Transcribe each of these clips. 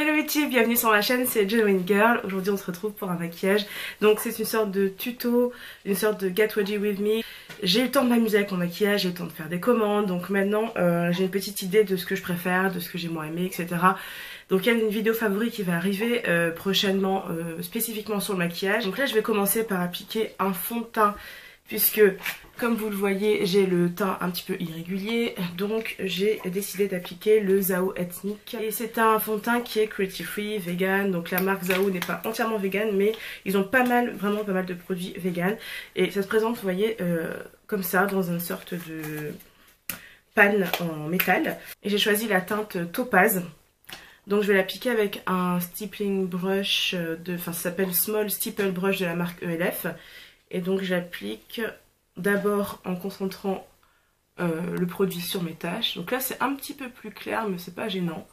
Hello YouTube, bienvenue sur ma chaîne, c'est Genuine Girl. Aujourd'hui on se retrouve pour un maquillage. Donc c'est une sorte de tuto, une sorte de get ready with me. J'ai eu le temps de m'amuser avec mon maquillage, j'ai eu le temps de faire des commandes. Donc maintenant j'ai une petite idée de ce que je préfère, de ce que j'ai moins aimé, etc. Donc il y a une vidéo favori qui va arriver prochainement spécifiquement sur le maquillage. Donc là je vais commencer par appliquer un fond de teint. Puisque, comme vous le voyez, j'ai le teint un petit peu irrégulier, donc j'ai décidé d'appliquer le Zao Ethnic. Et c'est un fond de teint qui est cruelty free, vegan, donc la marque Zao n'est pas entièrement vegan, mais ils ont vraiment pas mal de produits vegan. Et ça se présente, vous voyez, comme ça, dans une sorte de panne en métal. Et j'ai choisi la teinte Topaz. Donc je vais l'appliquer avec un stippling brush, ça s'appelle Small Stipple Brush de la marque ELF. Et donc j'applique d'abord en concentrant le produit sur mes taches. Donc là c'est un petit peu plus clair mais c'est pas gênant.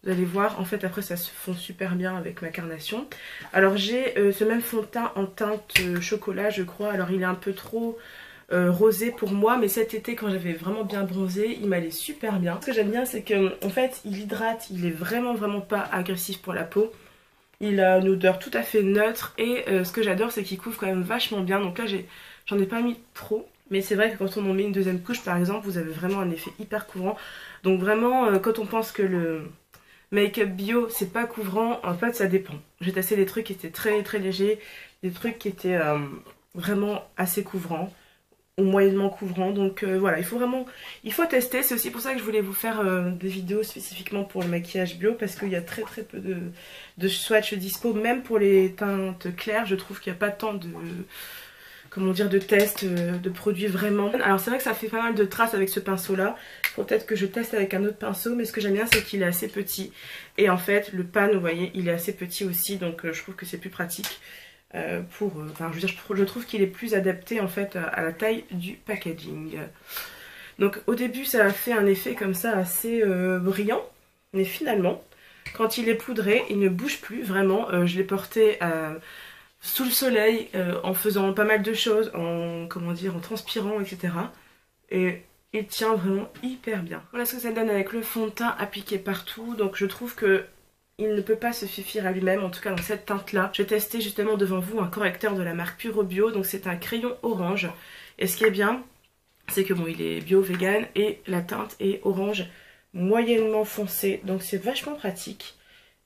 Vous allez voir, en fait après ça se fond super bien avec ma carnation. Alors j'ai ce même fond de teint en teinte chocolat je crois. Alors il est un peu trop rosé pour moi, mais cet été quand j'avais vraiment bien bronzé il m'allait super bien. Ce que j'aime bien c'est que en fait il hydrate, il est vraiment pas agressif pour la peau. Il a une odeur tout à fait neutre et ce que j'adore c'est qu'il couvre quand même vachement bien. Donc là j'en ai pas mis trop. Mais c'est vrai que quand on en met une deuxième couche par exemple, vous avez vraiment un effet hyper couvrant. Donc vraiment quand on pense que le make-up bio c'est pas couvrant, en fait ça dépend. J'ai testé des trucs qui étaient très légers, des trucs qui étaient vraiment assez couvrants ou moyennement couvrant, donc voilà, il faut tester. C'est aussi pour ça que je voulais vous faire des vidéos spécifiquement pour le maquillage bio, parce qu'il y a très peu de swatch dispo, même pour les teintes claires. Je trouve qu'il n'y a pas tant de, comment dire, de tests de produits vraiment. Alors c'est vrai que ça fait pas mal de traces avec ce pinceau là, faut peut-être que je teste avec un autre pinceau, mais ce que j'aime bien c'est qu'il est assez petit, et en fait le pan, vous voyez, il est assez petit aussi, donc je trouve que c'est plus pratique. Je trouve qu'il est plus adapté en fait à la taille du packaging. Donc au début ça a fait un effet comme ça assez brillant, mais finalement quand il est poudré il ne bouge plus vraiment. Je l'ai porté sous le soleil en faisant pas mal de choses, en transpirant, etc. Et il tient vraiment hyper bien. Voilà ce que ça donne avec le fond de teint appliqué partout. Donc je trouve que il ne peut pas se suffire à lui-même, en tout cas dans cette teinte-là. J'ai testé justement devant vous un correcteur de la marque Puro Bio, donc c'est un crayon orange. Et ce qui est bien, c'est que bon, il est bio, vegan, et la teinte est orange moyennement foncée. Donc c'est vachement pratique,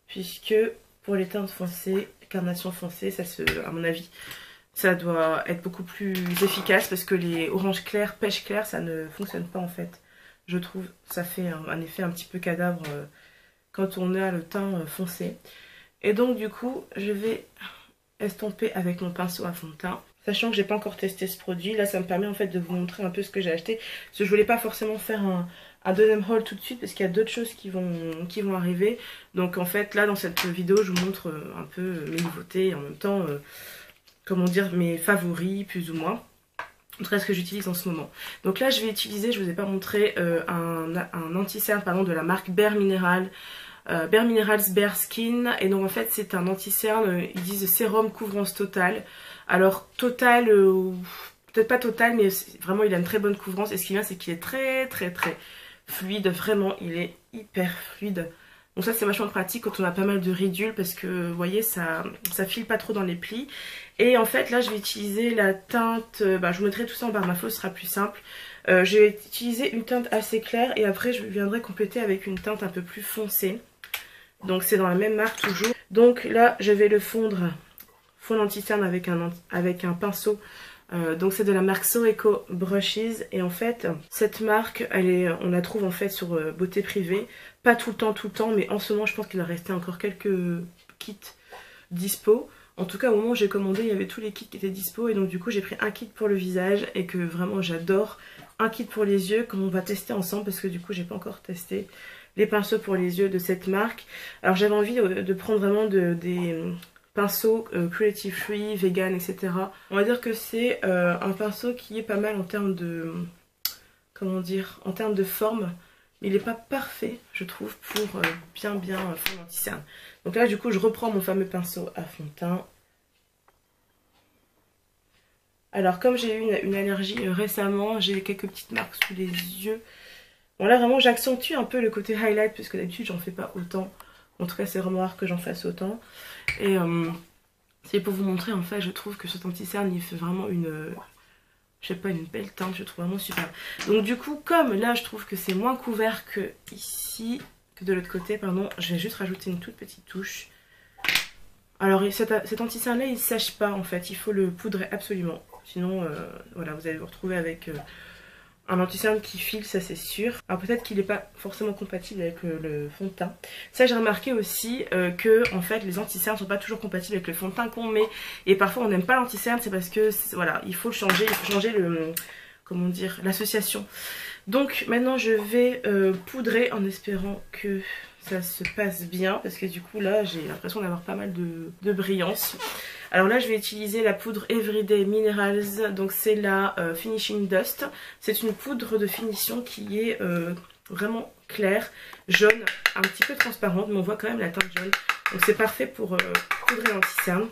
puisque pour les teintes foncées, carnation foncée, à mon avis, ça doit être beaucoup plus efficace, parce que les oranges clairs, pêche claire, ça ne fonctionne pas en fait. Je trouve, ça fait un effet un petit peu cadavre quand on a le teint foncé. Et donc du coup je vais estomper avec mon pinceau à fond de teint, sachant que j'ai pas encore testé ce produit. Là ça me permet en fait de vous montrer un peu ce que j'ai acheté, parce que je voulais pas forcément faire un deuxième haul tout de suite, parce qu'il y a d'autres choses qui vont arriver. Donc en fait là dans cette vidéo je vous montre un peu mes nouveautés, et en même temps comment dire, mes favoris plus ou moins, en tout cas ce que j'utilise en ce moment. Donc là je vais utiliser, je vous ai pas montré, un anti-cerne de la marque Bare Minerals Bare Skin. Et donc en fait c'est un anti-cerne, ils disent sérum couvrance totale. Alors total, peut-être pas total, mais vraiment il a une très bonne couvrance. Et ce qui est bien c'est qu'il est très fluide, vraiment il est hyper fluide. Donc ça c'est vachement pratique quand on a pas mal de ridules, parce que vous voyez ça file pas trop dans les plis. Et en fait là je vais utiliser la teinte, je vous mettrai tout ça en barre d'infos, ce sera plus simple. Je vais utiliser une teinte assez claire, et après je viendrai compléter avec une teinte un peu plus foncée. Donc c'est dans la même marque toujours. Donc là je vais le fondre anti-cerne avec un pinceau. Donc c'est de la marque So Eco Brushes, et en fait cette marque on la trouve en fait sur Beauté Privée, pas tout le temps, mais en ce moment je pense qu'il va rester encore quelques kits dispo. En tout cas au moment où j'ai commandé il y avait tous les kits qui étaient dispo, et donc du coup j'ai pris un kit pour le visage, et que vraiment j'adore, un kit pour les yeux qu'on va tester ensemble, parce que du coup j'ai pas encore testé les pinceaux pour les yeux de cette marque. Alors j'avais envie de prendre vraiment des pinceau cruelty free, vegan, etc. On va dire que c'est un pinceau qui est pas mal en termes de, comment dire, en termes de forme. Mais il n'est pas parfait, je trouve, pour bien faire l'anti-cerne. Donc là, du coup, je reprends mon fameux pinceau à fond de teint. Alors, comme j'ai eu une allergie récemment, j'ai quelques petites marques sous les yeux. Bon, là, vraiment, j'accentue un peu le côté highlight, parce que d'habitude, j'en fais pas autant. En tout cas c'est vraiment rare que j'en fasse autant. Et c'est pour vous montrer en fait, je trouve que cet anti-cerne il fait vraiment une... je sais pas, une belle teinte, je trouve vraiment super. Donc du coup, comme là je trouve que c'est moins couvert que ici, que de l'autre côté, pardon, je vais juste rajouter une toute petite touche. Alors cet anti-cerne là il ne sèche pas en fait, il faut le poudrer absolument. Sinon, voilà, vous allez vous retrouver avec un anti-cerne qui file, ça c'est sûr. Alors peut-être qu'il n'est pas forcément compatible avec le fond de teint. Ça j'ai remarqué aussi que en fait les anti-cernes sont pas toujours compatibles avec le fond de teint qu'on met. Et parfois on n'aime pas l'anti-cerne, c'est parce que voilà, il faut le changer, il faut changer le, comment dire, l'association. Donc maintenant je vais poudrer en espérant que ça se passe bien, parce que du coup là j'ai l'impression d'avoir pas mal de brillance. Alors là je vais utiliser la poudre Everyday Minerals, donc c'est la Finishing Dust. C'est une poudre de finition qui est vraiment claire, jaune, un petit peu transparente, mais on voit quand même la teinte jaune. Donc c'est parfait pour poudrer l'anti-cerne.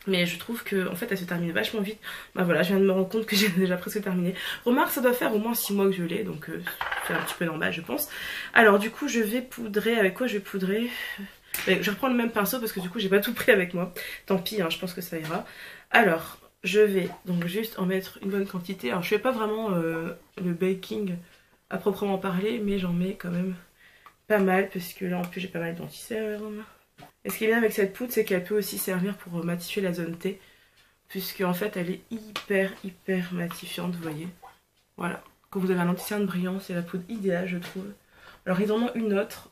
Mais je trouve que en fait elle se termine vachement vite. Bah voilà, je viens de me rendre compte que j'ai déjà presque terminé. Remarque, ça doit faire au moins 6 mois que je l'ai, donc c'est un petit peu normal je pense. Alors du coup je vais poudrer, avec quoi je vais poudrer? Je reprends le même pinceau parce que du coup j'ai pas tout pris avec moi. Tant pis, hein, je pense que ça ira. Alors je vais donc juste en mettre une bonne quantité. Alors je fais pas vraiment le baking à proprement parler, mais j'en mets quand même pas mal parce que là en plus j'ai pas mal d'anti-cerne. Et ce qui est bien avec cette poudre, c'est qu'elle peut aussi servir pour matifier la zone T, puisque en fait elle est hyper matifiante, vous voyez. Voilà, quand vous avez un anti-cerne brillant, c'est la poudre idéale je trouve. Alors ils en ont une autre,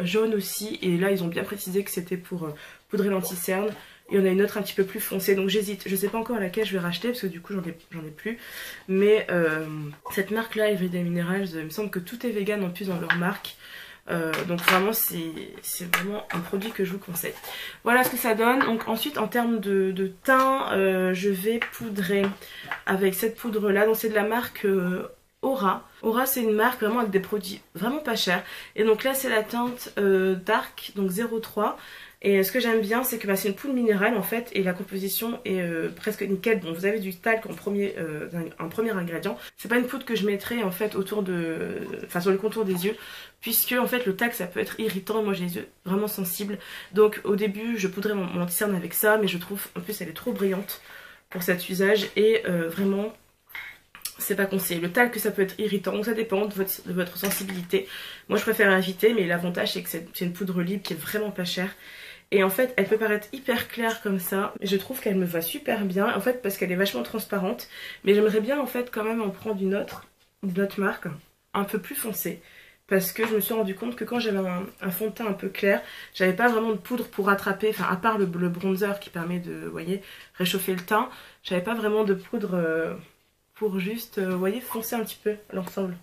jaune aussi, et là ils ont bien précisé que c'était pour poudrer l'anti-cerne. Et on a une autre un petit peu plus foncée, donc j'hésite. Je sais pas encore laquelle je vais racheter, parce que du coup j'en ai plus. Mais cette marque là, Everyday Minerals, il me semble que tout est vegan en plus dans leur marque. Donc vraiment c'est vraiment un produit que je vous conseille. Voilà ce que ça donne. Donc ensuite en termes de teint, je vais poudrer avec cette poudre là. Donc c'est de la marque Aura. Aura c'est une marque vraiment avec des produits vraiment pas chers. Et donc là c'est la teinte Dark, donc 03. Et ce que j'aime bien c'est que c'est une poudre minérale en fait et la composition est presque nickel. Bon vous avez du talc en premier, un premier ingrédient. C'est pas une poudre que je mettrais en fait autour de, enfin sur le contour des yeux, puisque en fait le talc ça peut être irritant. Moi j'ai les yeux vraiment sensibles. Donc au début je poudrais mon anti-cerne avec ça, mais je trouve en plus elle est trop brillante pour cet usage et vraiment c'est pas conseillé. Le talc ça peut être irritant, donc ça dépend de votre sensibilité. Moi je préfère éviter, mais l'avantage c'est que c'est une poudre libre qui est vraiment pas chère. Et en fait elle peut paraître hyper claire comme ça, mais je trouve qu'elle me va super bien en fait parce qu'elle est vachement transparente. Mais j'aimerais bien en fait quand même en prendre une autre marque un peu plus foncée, parce que je me suis rendu compte que quand j'avais un fond de teint un peu clair, j'avais pas vraiment de poudre pour rattraper, enfin à part le bronzer qui permet de, vous voyez, réchauffer le teint, j'avais pas vraiment de poudre pour juste, vous voyez, foncer un petit peu l'ensemble.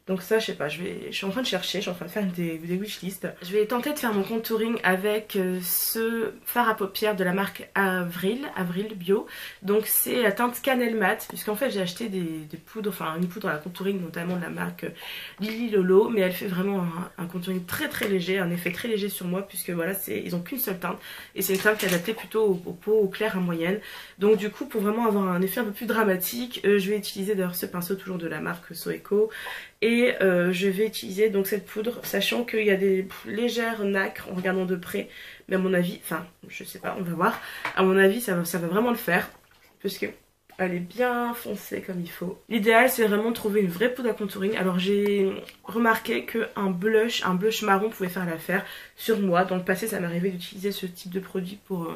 Donc ça, je sais pas, je suis en train de chercher, je suis en train de faire des wishlists. Je vais tenter de faire mon contouring avec ce fard à paupières de la marque Avril Bio. Donc c'est la teinte cannelle mat, puisqu'en fait j'ai acheté des poudres, enfin une poudre à la contouring notamment de la marque Lily Lolo, mais elle fait vraiment un contouring très léger, un effet très léger sur moi, puisque voilà, ils ont qu'une seule teinte, et c'est une teinte qui est adaptée plutôt aux peaux claires à moyenne. Donc du coup, pour vraiment avoir un effet un peu plus dramatique, je vais utiliser d'ailleurs ce pinceau toujours de la marque Soeco. Et je vais utiliser donc cette poudre, sachant qu'il y a des légères nacres en regardant de près. Mais à mon avis, enfin je sais pas, on va voir. À mon avis ça va vraiment le faire, parce que elle est bien foncée comme il faut. L'idéal c'est vraiment de trouver une vraie poudre à contouring. Alors j'ai remarqué qu'un blush marron pouvait faire l'affaire sur moi. Dans le passé ça m'arrivait d'utiliser ce type de produit pour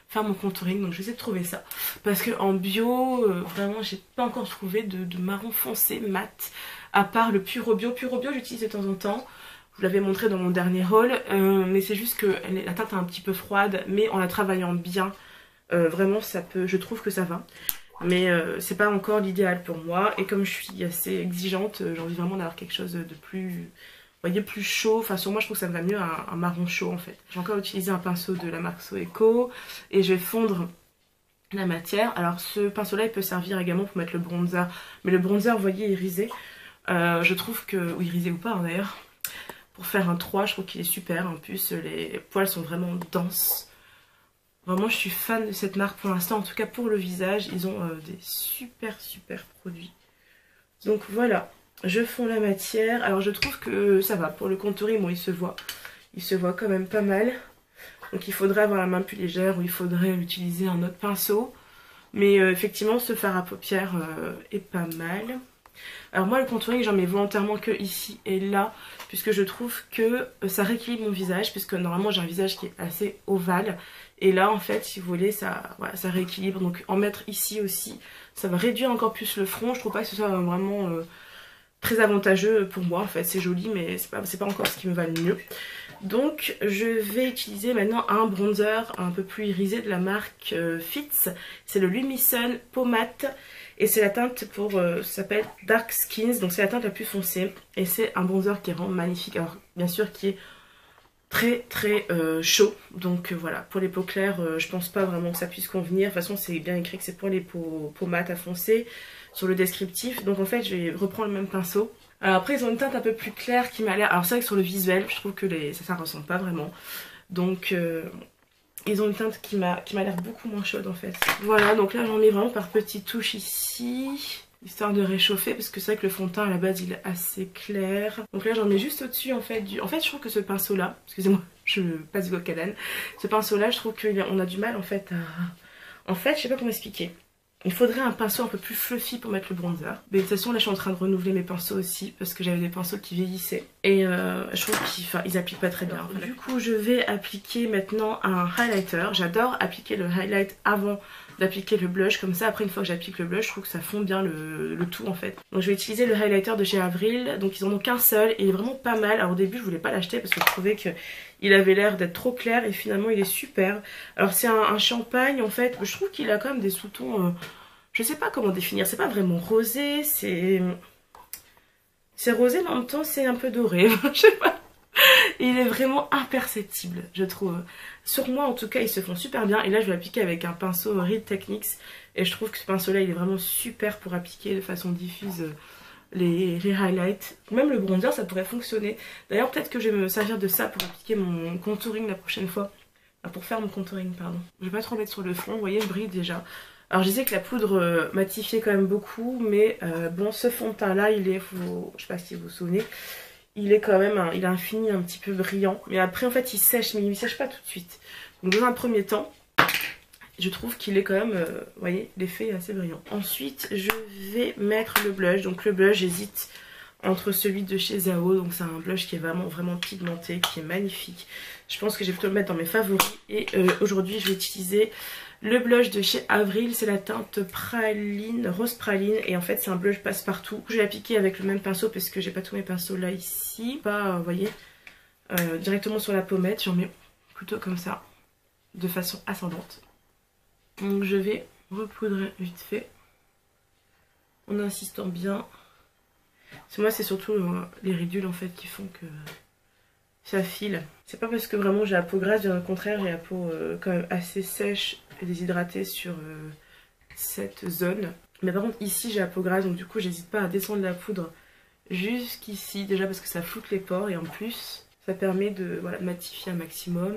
faire mon contouring, donc je vais essayer de trouver ça. Parce que en bio, vraiment j'ai pas encore trouvé de marron foncé mat. À part le Puro Bio. Puro Bio j'utilise de temps en temps. Je vous l'avais montré dans mon dernier haul. Mais c'est juste que la teinte est un petit peu froide. Mais en la travaillant bien, vraiment ça peut, je trouve que ça va. Mais c'est pas encore l'idéal pour moi. Et comme je suis assez exigeante, j'ai envie vraiment d'avoir quelque chose de plus, vous voyez, plus chaud. Enfin sur moi je trouve que ça me va mieux un marron chaud en fait. J'ai encore utilisé un pinceau de la marque Soeco. Et je vais fondre la matière. Alors ce pinceau là il peut servir également pour mettre le bronzer. Mais le bronzer vous voyez irisé. Je trouve que, ou irisé ou pas hein, d'ailleurs, pour faire un 3 je trouve qu'il est super. En plus les poils sont vraiment denses. Vraiment je suis fan de cette marque pour l'instant, en tout cas pour le visage. Ils ont des super produits. Donc voilà, je fonds la matière. Alors je trouve que ça va, pour le contouring bon il se voit il se voit quand même pas mal. Donc il faudrait avoir la main plus légère ou il faudrait utiliser un autre pinceau. Mais effectivement, ce fard à paupières est pas mal. Alors moi, le contouring, j'en mets volontairement que ici et là, puisque je trouve que ça rééquilibre mon visage, puisque normalement j'ai un visage qui est assez ovale. Et là, en fait, si vous voulez, ça, voilà, ça rééquilibre. Donc en mettre ici aussi, ça va réduire encore plus le front. Je trouve pas que ce soit vraiment très avantageux pour moi. En fait, c'est joli, mais c'est pas encore ce qui me va le mieux. Donc je vais utiliser maintenant un bronzer un peu plus irisé de la marque Fitz. C'est le Lumisen Pomade et c'est la teinte pour, ça s'appelle Dark Skins, donc c'est la teinte la plus foncée. Et c'est un bronzer qui est vraiment magnifique, alors bien sûr qui est très chaud. Donc voilà, pour les peaux claires, je pense pas vraiment que ça puisse convenir. De toute façon c'est bien écrit que c'est pour les peaux mat à foncé sur le descriptif. Donc en fait je vais reprendre le même pinceau. Alors après ils ont une teinte un peu plus claire qui m'a l'air... Alors c'est vrai que sur le visuel je trouve que ça ressemble pas vraiment. Donc ils ont une teinte qui m'a l'air beaucoup moins chaude en fait. Voilà, donc là j'en mets vraiment par petites touches ici, histoire de réchauffer, parce que c'est vrai que le fond de teint à la base il est assez clair. Donc là j'en mets juste au-dessus en fait En fait je trouve que ce pinceau là, excusez-moi je passe du coq à l'âne, ce pinceau là je trouve qu'on a du mal en fait à... En fait je sais pas comment expliquer. Il faudrait un pinceau un peu plus fluffy pour mettre le bronzer. Mais de toute façon là je suis en train de renouveler mes pinceaux aussi parce que j'avais des pinceaux qui vieillissaient. Et je trouve qu'ils appliquent pas très bien. Alors, du coup je vais appliquer maintenant un highlighter. J'adore appliquer le highlight avant d'appliquer le blush. Comme ça après une fois que j'applique le blush je trouve que ça fond bien le tout en fait. Donc je vais utiliser le highlighter de chez Avril. Donc ils en ont qu'un seul et il est vraiment pas mal. Alors au début je voulais pas l'acheter parce que je trouvais que il avait l'air d'être trop clair et finalement il est super. Alors c'est un champagne en fait. Je trouve qu'il a quand même des sous-tons... je sais pas comment définir. C'est pas vraiment rosé. C'est rosé mais en même temps c'est un peu doré. Je sais pas. Il est vraiment imperceptible je trouve. Sur moi en tout cas ils se font super bien. Et là je vais l'appliquer avec un pinceau Real Techniques. Et je trouve que ce pinceau là il est vraiment super pour appliquer de façon diffuse les highlights. Même le bronzer ça pourrait fonctionner. D'ailleurs peut-être que je vais me servir de ça pour appliquer mon contouring la prochaine fois. Enfin, pour faire mon contouring pardon. Je vais pas trop mettre sur le front, vous voyez je brille déjà. Alors je disais que la poudre matifiait quand même beaucoup. Mais bon ce fond de teint là il est, je sais pas si vous vous souvenez, il est quand même, il a un fini un petit peu brillant. Mais après en fait il sèche, mais il sèche pas tout de suite. Donc dans un premier temps je trouve qu'il est quand même, vous voyez, l'effet est assez brillant. Ensuite, je vais mettre le blush. Donc le blush, j'hésite entre celui de chez Zao. Donc c'est un blush qui est vraiment pigmenté, qui est magnifique. Je pense que je vais plutôt le mettre dans mes favoris. Et aujourd'hui, je vais utiliser le blush de chez Avril. C'est la teinte praline, rose praline. Et en fait, c'est un blush passe-partout. Je vais l'appliquer avec le même pinceau parce que j'ai pas tous mes pinceaux là, ici. Pas, vous voyez, directement sur la pommette. J'en mets plutôt comme ça, de façon ascendante. Donc je vais repoudrer vite fait en insistant bien. Parce que moi c'est surtout les ridules en fait qui font que ça file. C'est pas parce que vraiment j'ai la peau grasse, bien au contraire j'ai la peau quand même assez sèche et déshydratée sur cette zone. Mais par contre ici j'ai la peau grasse donc du coup j'hésite pas à descendre la poudre jusqu'ici. Déjà parce que ça floute les pores et en plus... ça permet de voilà, matifier un maximum.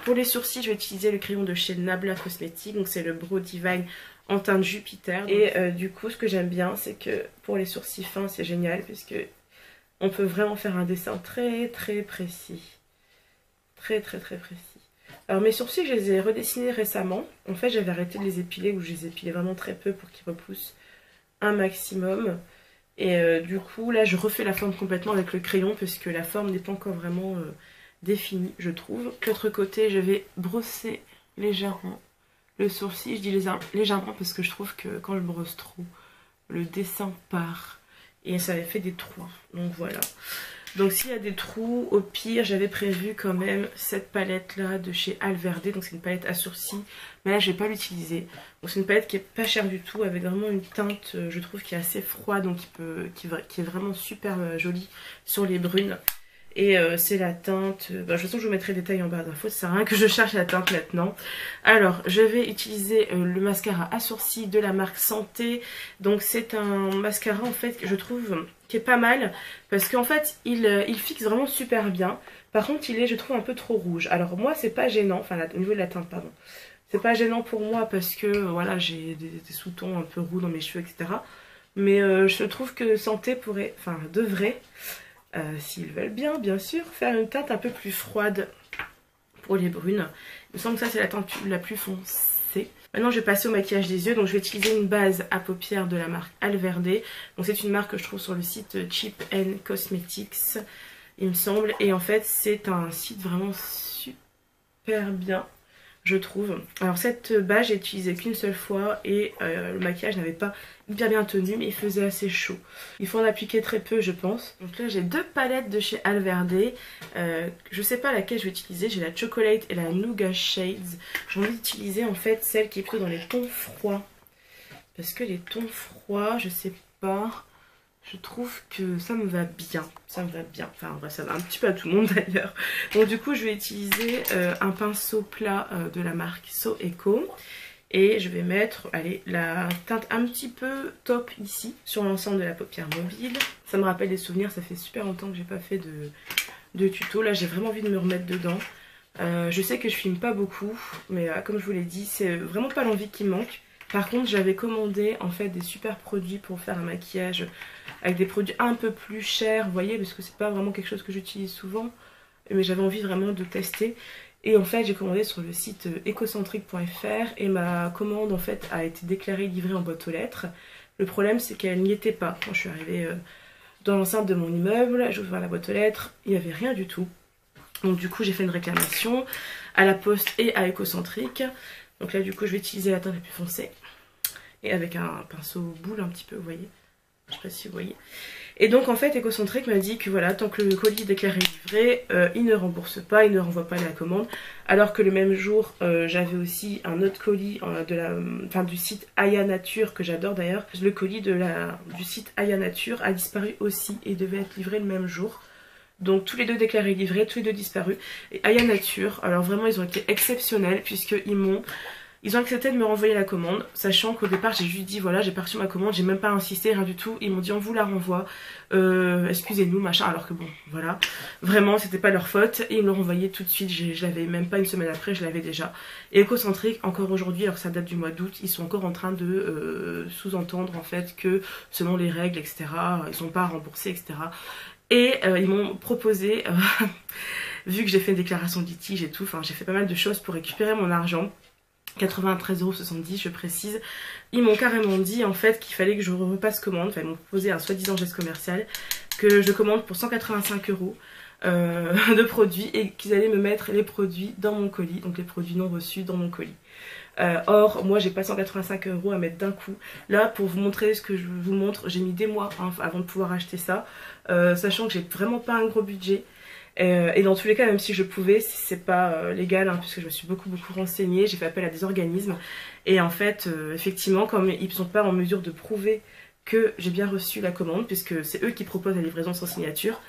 Pour les sourcils, je vais utiliser le crayon de chez Nabla Cosmetics. Donc c'est le Brow Divine en teinte Jupiter. Et du coup, ce que j'aime bien, c'est que pour les sourcils fins, c'est génial. Puisque on peut vraiment faire un dessin très précis. Très précis. Alors mes sourcils, je les ai redessinés récemment. En fait, j'avais arrêté de les épiler ou je les épilais vraiment très peu pour qu'ils repoussent un maximum. Et du coup là je refais la forme complètement avec le crayon parce que la forme n'est pas encore vraiment définie je trouve. De l'autre côté je vais brosser légèrement le sourcil. Je dis légèrement parce que je trouve que quand je brosse trop le dessin part et ça fait des trous. Donc voilà. Donc s'il y a des trous, au pire j'avais prévu quand même cette palette là de chez Alverde. Donc c'est une palette à sourcils. Mais là je vais pas l'utiliser. Donc c'est une palette qui est pas chère du tout. Avec vraiment une teinte je trouve qui est assez froide. Donc qui est vraiment super jolie sur les brunes. Et c'est la teinte... de toute façon je vous mettrai des détails en barre d'infos. Ça sert à rien que je cherche la teinte maintenant. Alors je vais utiliser le mascara à sourcils de la marque Santé. Donc c'est un mascara en fait que je trouve... qui est pas mal parce qu'en fait il fixe vraiment super bien. Par contre il est je trouve un peu trop rouge. Alors moi c'est pas gênant, enfin au niveau de la teinte pardon, c'est pas gênant pour moi parce que voilà j'ai des sous-tons un peu roux dans mes cheveux etc. Mais je trouve que Santé pourrait, enfin devrait s'ils veulent bien sûr, faire une teinte un peu plus froide pour les brunes. Il me semble que ça c'est la teinte la plus foncée. Maintenant je vais passer au maquillage des yeux, donc je vais utiliser une base à paupières de la marque Alverde. Donc c'est une marque que je trouve sur le site Cheap & Cosmetics, il me semble. Et en fait c'est un site vraiment super bien, je trouve. Alors cette base j'ai utilisé qu'une seule fois et le maquillage n'avait pas hyper bien tenu, mais il faisait assez chaud. Il faut en appliquer très peu je pense. Donc là j'ai deux palettes de chez Alverde. Je sais pas laquelle je vais utiliser, j'ai la Chocolate et la Nougat Shades. J'ai envie d'utiliser en fait celle qui est plutôt dans les tons froids. Parce que les tons froids, je sais pas, je trouve que ça me va bien. Ça me va bien. Enfin, en vrai, ça va un petit peu à tout le monde d'ailleurs. Donc, du coup, je vais utiliser un pinceau plat de la marque So Eco. Et je vais mettre, allez, la teinte un petit peu top ici, sur l'ensemble de la paupière mobile. Ça me rappelle des souvenirs, ça fait super longtemps que j'ai pas fait de tuto. Là, j'ai vraiment envie de me remettre dedans. Je sais que je filme pas beaucoup, mais comme je vous l'ai dit, c'est vraiment pas l'envie qui me manque. Par contre, j'avais commandé en fait des super produits pour faire un maquillage avec des produits un peu plus chers, vous voyez, parce que c'est pas vraiment quelque chose que j'utilise souvent, mais j'avais envie vraiment de tester. Et en fait, j'ai commandé sur le site ecocentric.fr et ma commande en fait a été déclarée livrée en boîte aux lettres. Le problème, c'est qu'elle n'y était pas. Quand je suis arrivée dans l'enceinte de mon immeuble, j'ai ouvert la boîte aux lettres, il n'y avait rien du tout. Donc du coup, j'ai fait une réclamation à la poste et à Ecocentric. Donc là, du coup, je vais utiliser la teinte la plus foncée. Et avec un pinceau boule un petit peu, vous voyez. Je sais pas si vous voyez. Et donc, en fait, Ecocentric m'a dit que voilà, tant que le colis est déclaré livré, il ne rembourse pas, il ne renvoie pas la commande. Alors que le même jour, j'avais aussi un autre colis du site Aya Nature, que j'adore d'ailleurs. Le colis du site Aya Nature a disparu aussi et devait être livré le même jour. Donc tous les deux déclarés livrés, tous les deux disparus. Et Aya Nature, alors vraiment ils ont été exceptionnels puisqu'ils ont accepté de me renvoyer la commande, sachant qu'au départ j'ai juste dit voilà j'ai pas reçu ma commande, j'ai même pas insisté, rien du tout. Ils m'ont dit on vous la renvoie, excusez-nous machin, alors que bon voilà, vraiment c'était pas leur faute et ils me l'ont renvoyé tout de suite, je l'avais même pas une semaine après, je l'avais déjà. Et Ecocentric encore aujourd'hui, alors que ça date du mois d'août, ils sont encore en train de sous-entendre en fait que selon les règles etc, ils sont pas remboursés etc. Et ils m'ont proposé, vu que j'ai fait une déclaration de litige et tout, enfin j'ai fait pas mal de choses pour récupérer mon argent, 93,70 € je précise, ils m'ont carrément dit en fait qu'il fallait que je repasse commande, enfin ils m'ont proposé un soi-disant geste commercial, que je commande pour 185 € de produits et qu'ils allaient me mettre les produits dans mon colis, donc les produits non reçus dans mon colis. Or moi j'ai pas 185 € à mettre d'un coup. Là pour vous montrer ce que je vous montre, j'ai mis des mois hein, avant de pouvoir acheter ça, sachant que j'ai vraiment pas un gros budget. Et dans tous les cas, même si je pouvais, c'est pas légal hein, puisque je me suis beaucoup renseignée, j'ai fait appel à des organismes et en fait effectivement comme ils sont pas en mesure de prouver que j'ai bien reçu la commande puisque c'est eux qui proposent la livraison sans signature.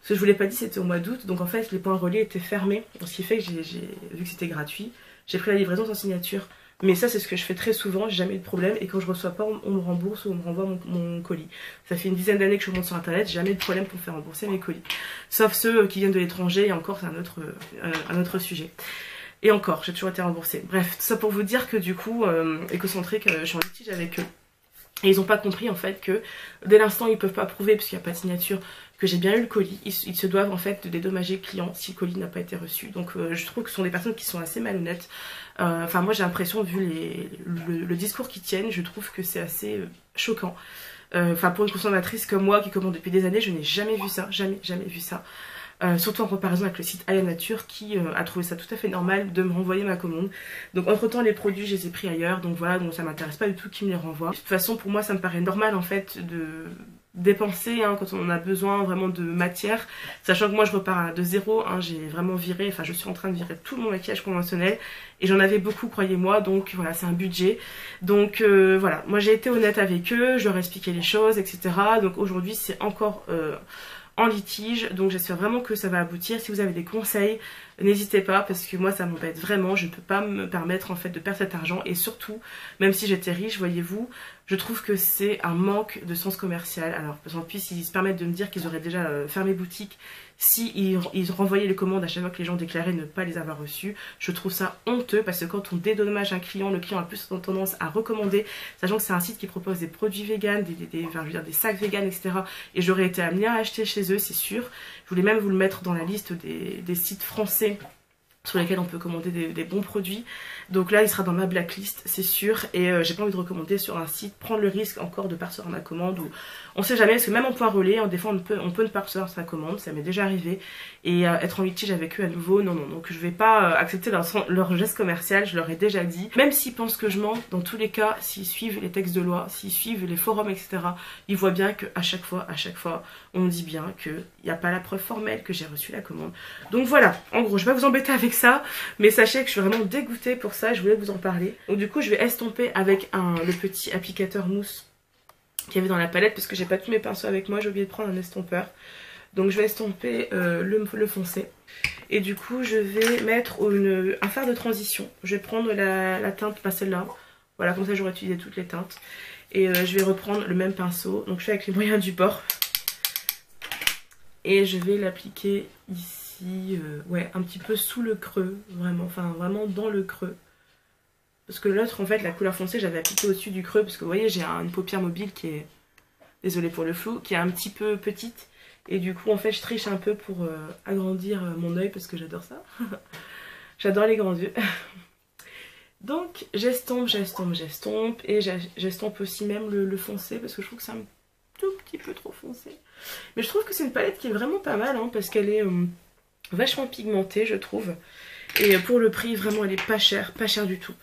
Ce que je vous l'ai pas dit, c'était au mois d'août, donc en fait les points relais étaient fermés, ce qui fait que vu que c'était gratuit, j'ai pris la livraison sans signature. Mais ça c'est ce que je fais très souvent, j'ai jamais eu de problème et quand je reçois pas on me rembourse ou on me renvoie mon colis. Ça fait une dizaine d'années que je monte sur internet, j'ai jamais eu de problème pour faire rembourser mes colis. Sauf ceux qui viennent de l'étranger et encore c'est un autre sujet. Et encore, j'ai toujours été remboursée. Bref, tout ça pour vous dire que du coup, Ecocentric, je suis en litige avec eux. Et ils n'ont pas compris en fait que dès l'instant ils peuvent pas prouver parce qu'il n'y a pas de signature que j'ai bien eu le colis, ils se doivent en fait de dédommager le client si le colis n'a pas été reçu. Donc je trouve que ce sont des personnes qui sont assez malhonnêtes. Enfin moi j'ai l'impression vu le discours qu'ils tiennent, je trouve que c'est assez choquant. Enfin pour une consommatrice comme moi qui commande depuis des années, je n'ai jamais vu ça, jamais vu ça. Surtout en comparaison avec le site Aya Nature qui a trouvé ça tout à fait normal de me renvoyer ma commande. Donc entre temps les produits je les ai pris ailleurs, donc voilà, donc ça m'intéresse pas du tout qu'ils me les renvoient. De toute façon pour moi ça me paraît normal en fait de dépenser hein, quand on a besoin vraiment de matière, sachant que moi je repars de zéro, hein, j'ai vraiment viré, enfin je suis en train de virer tout mon maquillage conventionnel et j'en avais beaucoup croyez-moi, donc voilà c'est un budget. Donc voilà, moi j'ai été honnête avec eux, je leur ai expliqué les choses etc. Donc aujourd'hui c'est encore en litige, donc j'espère vraiment que ça va aboutir. Si vous avez des conseils, n'hésitez pas parce que moi ça m'embête vraiment, je ne peux pas me permettre en fait de perdre cet argent et surtout, même si j'étais riche, voyez-vous, je trouve que c'est un manque de sens commercial. Alors en plus ils se permettent de me dire qu'ils auraient déjà fermé boutique si ils renvoyaient les commandes à chaque fois que les gens déclaraient ne pas les avoir reçues. Je trouve ça honteux parce que quand on dédommage un client, le client a plus tendance à recommander, sachant que c'est un site qui propose des produits véganes, enfin, je veux dire, des sacs véganes, etc. Et j'aurais été amenée à acheter chez eux, c'est sûr. Je voulais même vous le mettre dans la liste des sites français sur lesquels on peut commander des bons produits. Donc là il sera dans ma blacklist, c'est sûr. Et j'ai pas envie de recommander sur un site, prendre le risque encore de pas recevoir ma commande, ou on sait jamais, parce que même en point relais, des fois on peut ne pas recevoir sa commande, ça m'est déjà arrivé. Et être en litige avec eux à nouveau, non. Donc je vais pas accepter leur geste commercial, je leur ai déjà dit. Même s'ils pensent que je mens, dans tous les cas, s'ils suivent les textes de loi, s'ils suivent les forums, etc., ils voient bien qu'à chaque fois, on dit bien qu'il n'y a pas la preuve formelle que j'ai reçu la commande. Donc voilà, en gros, je vais pas vous embêter avec ça, mais sachez que je suis vraiment dégoûtée pour ça, je voulais vous en parler. Donc du coup, je vais estomper avec le petit applicateur mousse qu'il y avait dans la palette, parce que j'ai pas tous mes pinceaux avec moi, j'ai oublié de prendre un estompeur. Donc je vais estomper le foncé. Et du coup, je vais mettre un fard de transition. Je vais prendre la teinte, pas celle-là. Voilà, comme ça j'aurai utilisé toutes les teintes. Et je vais reprendre le même pinceau. Donc je fais avec les moyens du bord. Et je vais l'appliquer ici, ouais, un petit peu sous le creux, vraiment, enfin vraiment dans le creux. Parce que l'autre, en fait, la couleur foncée, j'avais appliqué au-dessus du creux, parce que vous voyez, j'ai une paupière mobile qui est, désolée pour le flou, qui est un petit peu petite. Et du coup, en fait, je triche un peu pour agrandir mon œil, parce que j'adore ça. J'adore les grands yeux. Donc, j'estompe, et j'estompe aussi même le foncé, parce que je trouve que c'est un tout petit peu trop foncé. Mais je trouve que c'est une palette qui est vraiment pas mal, hein, parce qu'elle est vachement pigmentée, je trouve. Et pour le prix, vraiment, elle est pas chère du tout.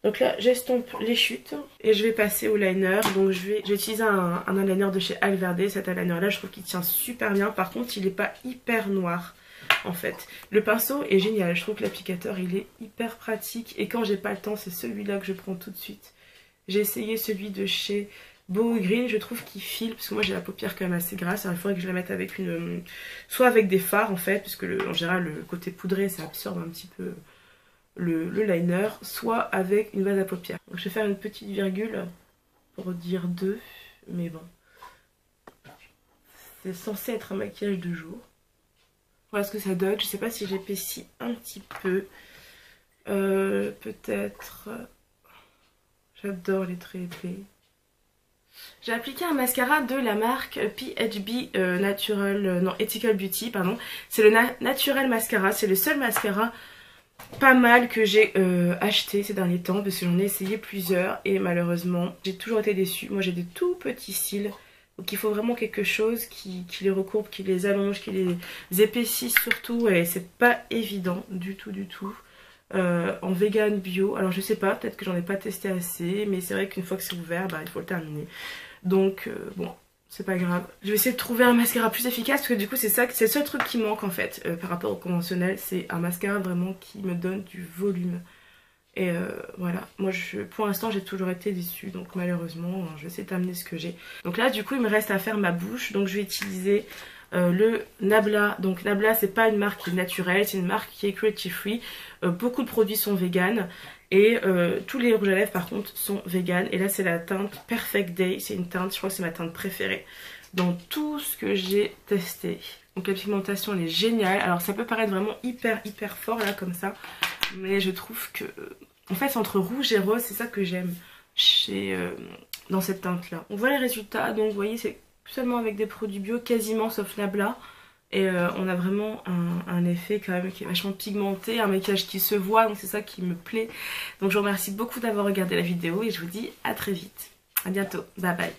Donc là, j'estompe les chutes et je vais passer au liner. Donc j'ai utilisé un eyeliner de chez Alverde. Cet eyeliner là, je trouve qu'il tient super bien. Par contre, il n'est pas hyper noir en fait. Le pinceau est génial. Je trouve que l'applicateur, il est hyper pratique. Et quand j'ai pas le temps, c'est celui-là que je prends tout de suite. J'ai essayé celui de chez Boho Green. Je trouve qu'il file parce que moi j'ai la paupière quand même assez grasse. Alors, il faudrait que je la mette avec soit avec des fards en fait, puisque en général le côté poudré ça absorbe un petit peu le liner, soit avec une base à paupières. Donc je vais faire une petite virgule pour dire 2, mais bon. C'est censé être un maquillage de jour. Voilà ce que ça donne. Je sais pas si j'épaissis un petit peu. Peut-être. J'adore les traits épais. J'ai appliqué un mascara de la marque PHB Ethical Beauty, pardon. C'est le Natural Mascara. C'est le seul mascara pas mal que j'ai acheté ces derniers temps, parce que j'en ai essayé plusieurs et malheureusement j'ai toujours été déçue. Moi j'ai des tout petits cils, donc il faut vraiment quelque chose qui les recourbe, qui les allonge, qui les épaississe surtout, et c'est pas évident du tout. En vegan bio, alors je sais pas, peut-être que j'en ai pas testé assez, mais c'est vrai qu'une fois que c'est ouvert, bah, il faut le terminer. Donc bon, c'est pas grave. Je vais essayer de trouver un mascara plus efficace, parce que du coup c'est le seul truc qui manque en fait par rapport au conventionnel. C'est un mascara vraiment qui me donne du volume. Et voilà, moi pour l'instant j'ai toujours été déçue, donc malheureusement je vais essayer d'amener ce que j'ai. Donc là du coup il me reste à faire ma bouche, donc je vais utiliser le Nabla. Donc Nabla c'est pas une marque qui est naturelle, c'est une marque qui est cruelty free. Beaucoup de produits sont vegan. Et tous les rouges à lèvres par contre sont vegan. Et là c'est la teinte Perfect Day. C'est une teinte, je crois que c'est ma teinte préférée dans tout ce que j'ai testé. Donc la pigmentation elle est géniale. Alors ça peut paraître vraiment hyper fort là comme ça, mais je trouve que en fait entre rouge et rose, c'est ça que j'aime dans cette teinte là. On voit les résultats, donc vous voyez c'est seulement avec des produits bio quasiment, sauf Nabla. Et on a vraiment un effet quand même qui est vachement pigmenté, un maquillage qui se voit, donc c'est ça qui me plaît. Donc je vous remercie beaucoup d'avoir regardé la vidéo et je vous dis à très vite. À bientôt, bye bye.